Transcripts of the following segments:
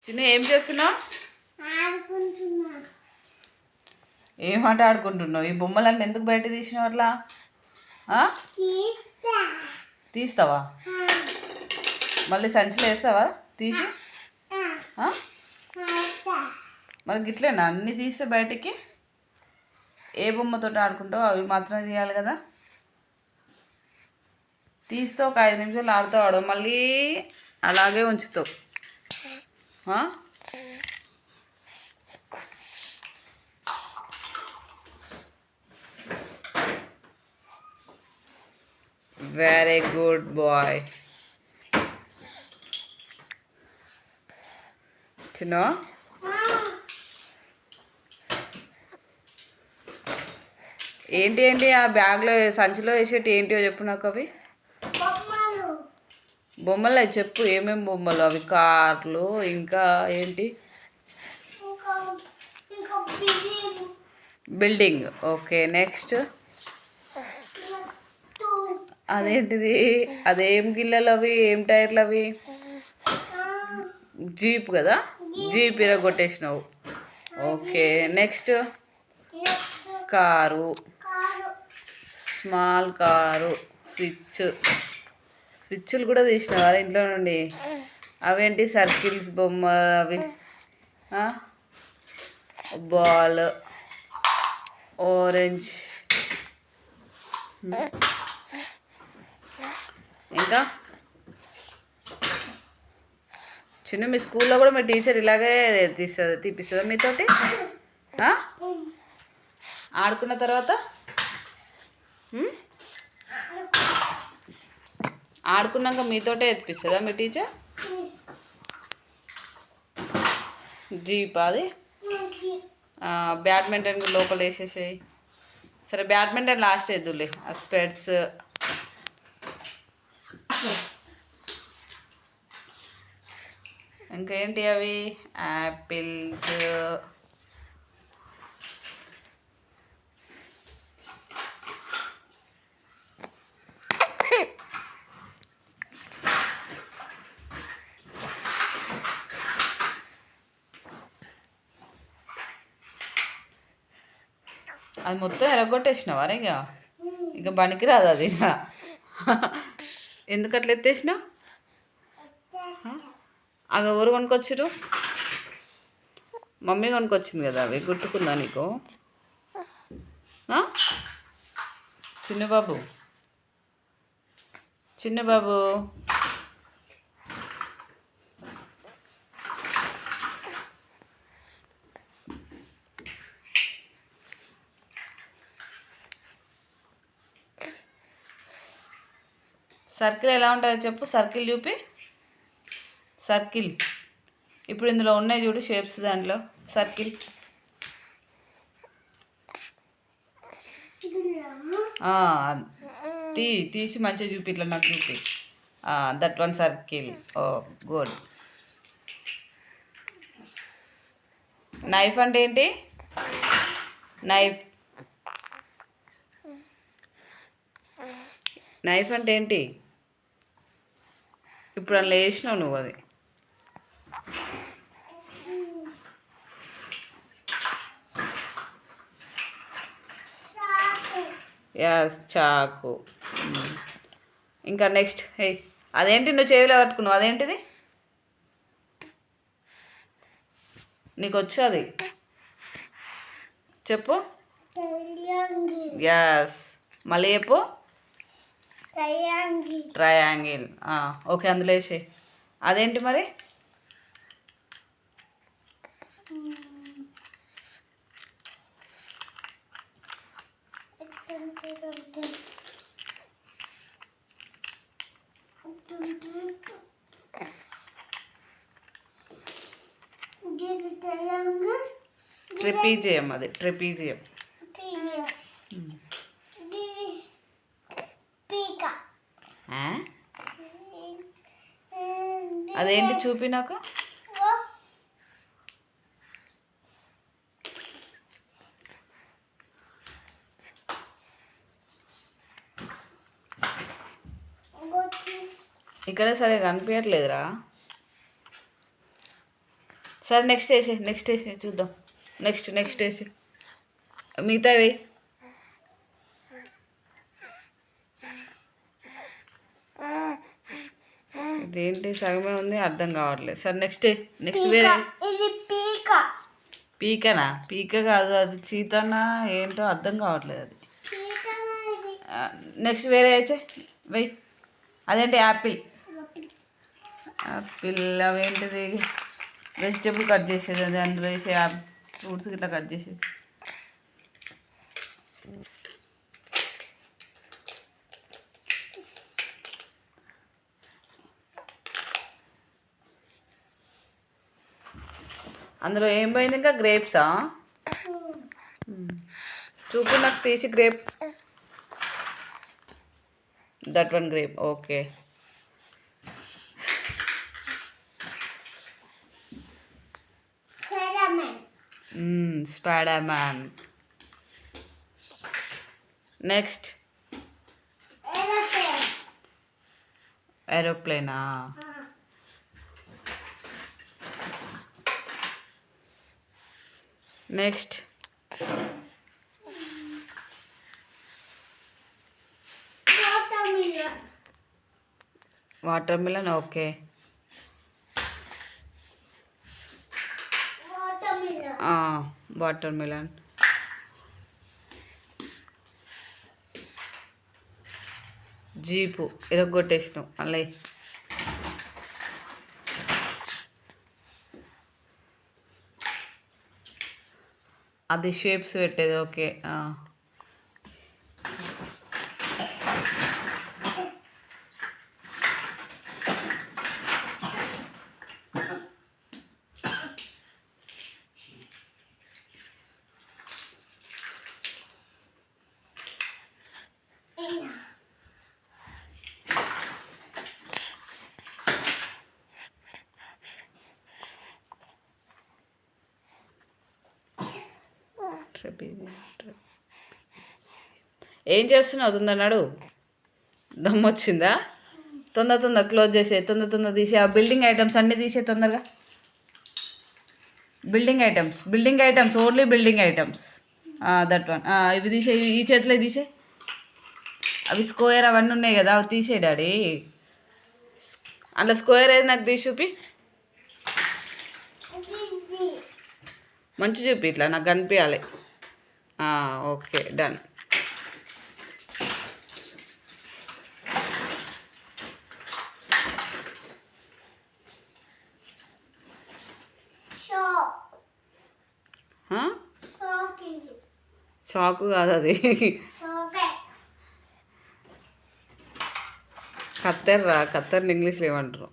చిన్న ఏం చేస్తున్నావు? ఏం ఆట ఆడుకుంటున్నావు? ఈ బొమ్మలన్నీ ఎందుకు బయట తీసినావు అట్లా? తీస్తావా? మళ్ళీ సంచిలో వేస్తావా తీసి? మరి గిట్లేనా అన్నీ తీస్తే బయటికి? ఏ బొమ్మతో ఆడుకుంటావు అవి మాత్రమే తీయాలి కదా. తీస్తావు ఒక 5 నిమిషాలు ఆడుతావు ఆడు, మళ్ళీ అలాగే ఉంచుతావు. Very good bye. చిన్న ఏంటి ఏంటి ఆ బ్యాగ్లో సంచిలో వేసేటి ఏంటివో చెప్పు నాకు. అవి బొమ్మలు చెప్పు, ఏమేమి బొమ్మలు అవి? కార్లు, ఇంకా ఏంటి? బిల్డింగ్. ఓకే, నెక్స్ట్ అదేంటిది? అదేం గిల్లలు అవి? ఏం టైర్లు అవి? జీప్ కదా, జీప్ ఇరగొట్టేసినావు. Okay, next car, small car, స్విచ్లు కూడా తీసినావా ఇంట్లో నుండి? అవేంటి? సర్కిల్స్ బొమ్మ అవి, బాల్, ఆరెంజ్, ఇంకా చిన్న మీ స్కూల్లో కూడా మీ టీచర్ ఇలాగే తీపిస్తుందా మీతోటి? ఆడుకున్న తర్వాత ఆడుకున్నాక మీతోటే ఎత్తిపిస్తుందా మీ టీచర్? జీప్ అది. బ్యాడ్మింటన్ లోపల వేసేసాయి. సరే, బ్యాడ్మింటన్ లాస్ట్ వేద్దులే. ఆ స్పెట్స్, ఇంకేంటి అవి? యాపిల్స్, అది మొత్తం ఎరగొట్టేసినావా? ఇక పనికిరాదు అది. ఎందుకు అట్లా ఎత్తేసినావు? అవి ఎవరు కొనుక్కొచ్చిరు? మమ్మీ కొనుక్కొచ్చింది కదా. అవి గుర్తుకుందా నీకు? చిన్నబాబు, సర్కిల్ ఎలా ఉంటుందో చెప్పు. సర్కిల్ చూపి. సర్కిల్ ఇప్పుడు ఇందులో ఉన్నాయి చూడు షేప్స్, దాంట్లో సర్కిల్. తీసి మంచిగా చూపి, ఇట్లా నాకు చూపి. That one circle. Oh good. Knife అంటే ఏంటి? నైఫ్ అంటే ఏంటి? ఇప్పుడు అందులో వేసినావు నువ్వు అది. యాస్, చాకు. ఇంకా నెక్స్ట్. అదేంటి నువ్వు చెవిలో పట్టుకున్నావు? అదేంటిది? నీకు వచ్చి అది చెప్పు. యాస్, మళ్ళీ చెప్పు. ట్రయాంగిల్. ఓకే, అందులో వేసే. అదేంటి మరి? ట్రెపీజియం. అది ట్రెపీజియం. అదేంటి చూపి నాకు. ఇక్కడ సరే కనిపించట్లేదురా. సరే నెక్స్ట్ వేసే చూద్దాం. నెక్స్ట్ వేసి మిగతా వేయి. ఇదేంటి సగమే ఉంది, అర్థం కావట్లేదు. సరే నెక్స్ట్ వేరే. పీకనా? పీక కాదు, అది చీతనా ఏంటో అర్థం కావట్లేదు అది. నెక్స్ట్ వేరే అయితే వెయ్యి. అదేంటి? యాపిల్. అవేంటిది? వెజిటేబుల్ కట్ చేసేది, అది అందులో వేసే ఫ్రూట్స్ ఇట్లా కట్ చేసేది. అందులో ఏం పోయింది ఇంకా? గ్రేప్సా? చూపు నాకు తీసి. Grape, that one grape. Okay. Spider-Man. Next ఏరోప్లేనా? Next watermelon. Okay. Watermelon. Jeep ఇరగొట్టేసినావు అలా. అది షేప్స్ పెట్టేది. ఓకే. ఏం చేస్తున్నావు? తొందరనాడు. దమ్మొచ్చిందా? తొందర క్లోజ్ చేసే, తొందర తీసే. ఆ బిల్డింగ్ ఐటమ్స్ అన్నీ తీసే తొందరగా. Building items only building items. That one. ఇవి తీసే, ఈ చేతిలో తీసే. అవి స్క్వేర్ అవన్నీ ఉన్నాయి కదా, అవి తీసే డాడీ. అలా స్క్వేర్ ఏది నాకు తీసి చూపి. మంచి చూపి, ఇట్లా నాకు కనిపించాలి. Okay, done. చాకు కాదు అది, కత్తెర్ని ఇంగ్లీష్లో ఏమంటారు?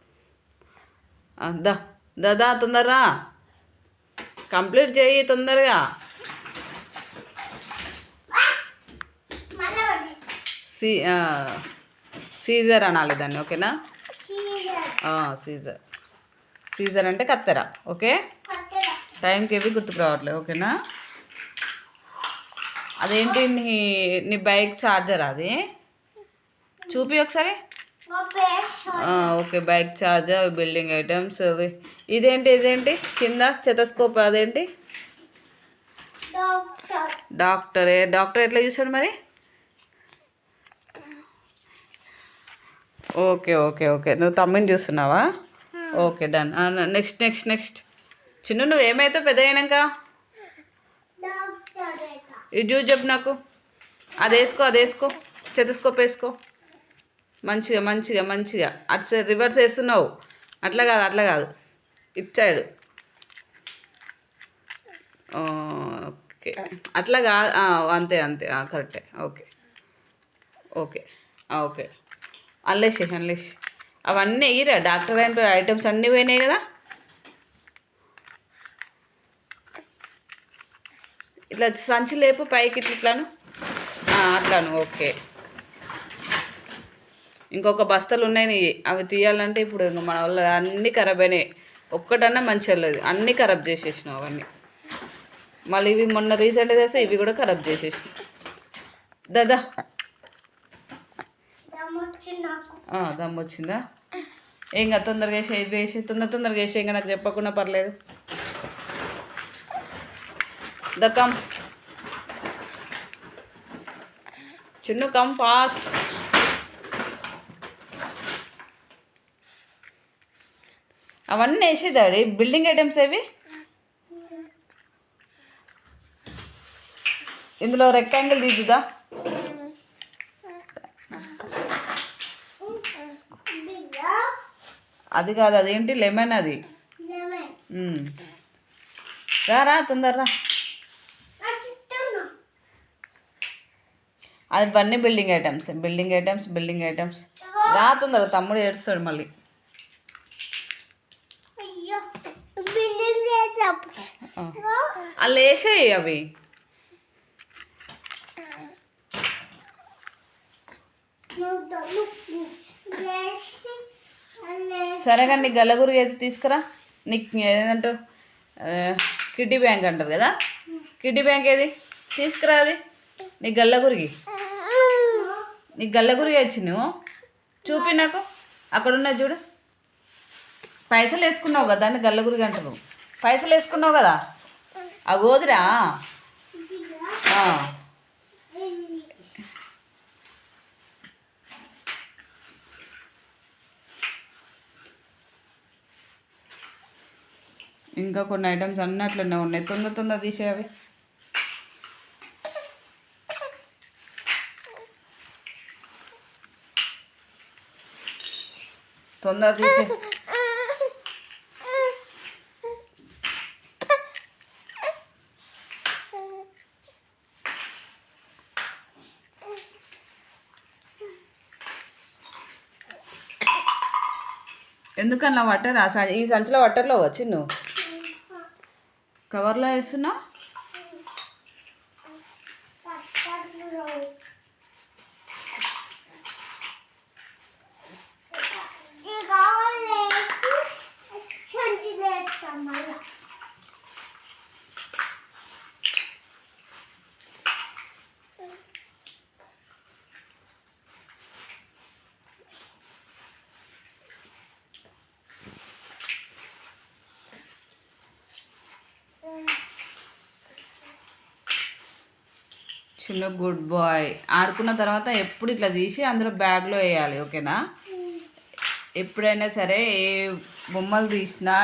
దా తొందరరా, కంప్లీట్ చేయి తొందరగా. సీజర్ అనాలి దాన్ని. ఓకేనా? సీజర్ అంటే కత్తెర. ఓకే. టైంకి ఏవి గుర్తుకు రావట్లేదు. ఓకేనా? అదేంటి? నీ బైక్ ఛార్జర్ అది చూపి ఒకసారి. Okay, bike charger, building items. ఇదేంటి కింద స్టెతస్కోప్? అదేంటి? డాక్టర్ ఎట్లా చూసాడు మరి? ఓకే, నువ్వు తమ్మిని చూస్తున్నావా? Okay, done. నెక్స్ట్ చిన్ను, నువ్వు ఏమైతావు పెద్ద అయినాక? ఇది చూసి చెప్పు నాకు. అది వేసుకో, స్టెతస్కోప్ వేసుకో. మంచిగా అటు సైడ్ రివర్స్ వేస్తున్నావు. అట్లా కాదు ఇటు సైడ్. ఓకే, అట్లా కాదు. అంతే, కరెక్టే. ఓకే. అల్లేసి అవన్నీ ఇరా. డాక్టర్ ఐటమ్స్ అన్నీ పోయినాయి కదా. ఇట్లా సంచి లేపు పైకి, ఇట్లాను అట్లాను. ఓకే. ఇంకొక బస్తాలు ఉన్నాయి, అవి తీయాలంటే ఇప్పుడు ఇంకా మన వల్ల అన్నీ ఖరాబ్ అయినాయి. ఒక్కటన్నా మంచిగా లేదు, అన్నీ ఖరాబ్ చేసేసినావు అవన్నీ. మళ్ళీ ఇవి మొన్న రీసెంట్గా చేస్తే ఇవి కూడా ఖరాబ్ చేసేసినావు. దాదా దమ్ వచ్చిందా? ఏం కాదు, తొందరగా వేసి తొందరగా వేసి ఇంకా నాకు చెప్పకుండా పర్లేదు. The come Chinnu, come fast. అవన్నీ వేసేదాడి బిల్డింగ్ ఐటమ్స్ అవి. ఇందులో రెక్టాంగిల్ తీద్దుదా. అది కాదు, అదేంటి లెమన్ అది. రా తొందరరా. అది అన్నీ బిల్డింగ్ ఐటమ్స్. రా తొందర, తమ్ముడు ఏడుస్తాడు మళ్ళీ. అలా వేసేయి అవి. సరే కానీ నీకు గల్లగురికి అయితే తీసుకురా. నీకు ఏదంటే కిడ్డీ బ్యాంక్ అంటారు కదా, కిడ్డీ బ్యాంక్ ఏది తీసుకురా. అది నీకు గల్లగురికి వచ్చింది. చూపి నాకు. అక్కడ ఉన్నది చూడు. పైసలు వేసుకున్నావు కదా, దాన్ని గల్లగురికి అంటారు. పైసలు వేసుకున్నావు కదా, ఆ గోదిరా. ఇంకా కొన్ని ఐటమ్స్ అన్నీ అట్లనే ఉన్నాయి. తొందర తీసేవి. తొందర తీసే. ఎందుకన్నా వాటర్ ఈ సంచిలో వాటర్లో వచ్చి నువ్వు కవర్లో వేస్తున్నా. చిన్న గుడ్ బాయ్. ఆడుకున్న తర్వాత ఎప్పుడు ఇట్లా తీసి అందులో బ్యాగ్లో వేయాలి, ఓకేనా. ఎప్పుడైనా సరే ఏ బొమ్మలు తీసినా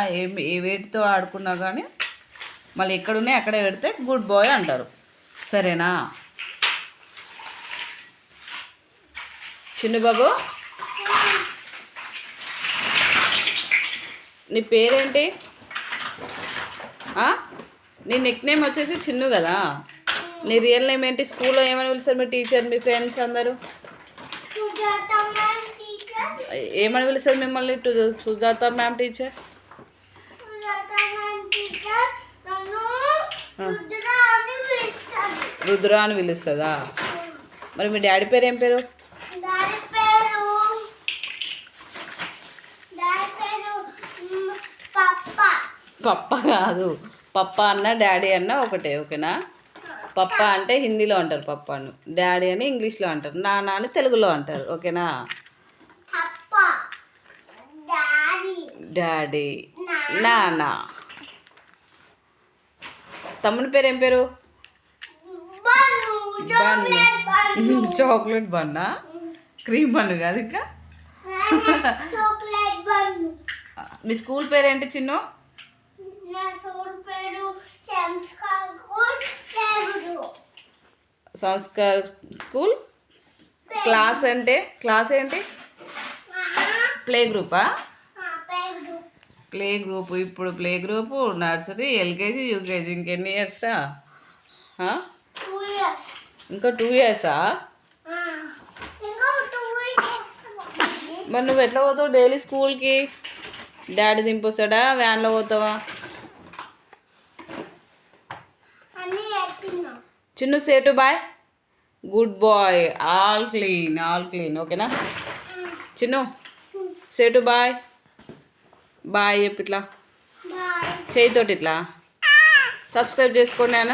ఏ వేటితో ఆడుకున్నా కానీ మళ్ళీ ఎక్కడున్నాయి అక్కడే పెడితే గుడ్ బాయ్ అంటారు, సరేనా. చిన్న బాబు, నీ పేరేంటి? నీ నిక్ నేమ్ వచ్చేసి చిన్ను కదా. నీ రియల్ నేమ్ ఏంటి? స్కూల్లో ఏమని పిలుస్తారు మీ టీచర్, మీ ఫ్రెండ్స్ అందరూ ఏమని పిలుస్తారు మిమ్మల్ని? Sujatha ma'am teacher. రుద్ర అని పిలుస్తుందా? మరి మీ డాడీ పేరు ఏం పేరు? పప్ప కాదు, పప్ప అన్న డాడీ అన్న ఒకటే, ఓకేనా. పప్ప అంటే హిందీలో అంటారు పప్పాను, డాడీ అని ఇంగ్లీష్లో అంటారు, నాన్న అని తెలుగులో అంటారు, ఓకేనా. డాడీ, నాన్న. తమ్ముని పేరు ఏం పేరు? చాక్లెట్ బన్నా, క్రీమ్ బన్ను కాదు ఇంకా. మీ స్కూల్ పేరు ఏంటి చిన్ను? సంస్కార్ స్కూల్. క్లాస్ ఏంటి? ప్లే గ్రూపా? Play group. ఇప్పుడు play group, nursery, LKG, UKG. ఇంకెన్ని ఇయర్స్ రా? ఇంకా 2 ఇయర్సా? మరి నువ్వు ఎట్లా పోతావు డైలీ స్కూల్కి? డాడీ దింపొస్తాడా, వ్యాన్లో పోతావా? Chinnu, say to bye. Good boy. All clean, ఓకేనా. Chinnu, say to bye. Bye చెప్పు ఇట్లా చేయితోటి ఇట్లా. సబ్స్క్రైబ్ చేసుకోండి అన్న.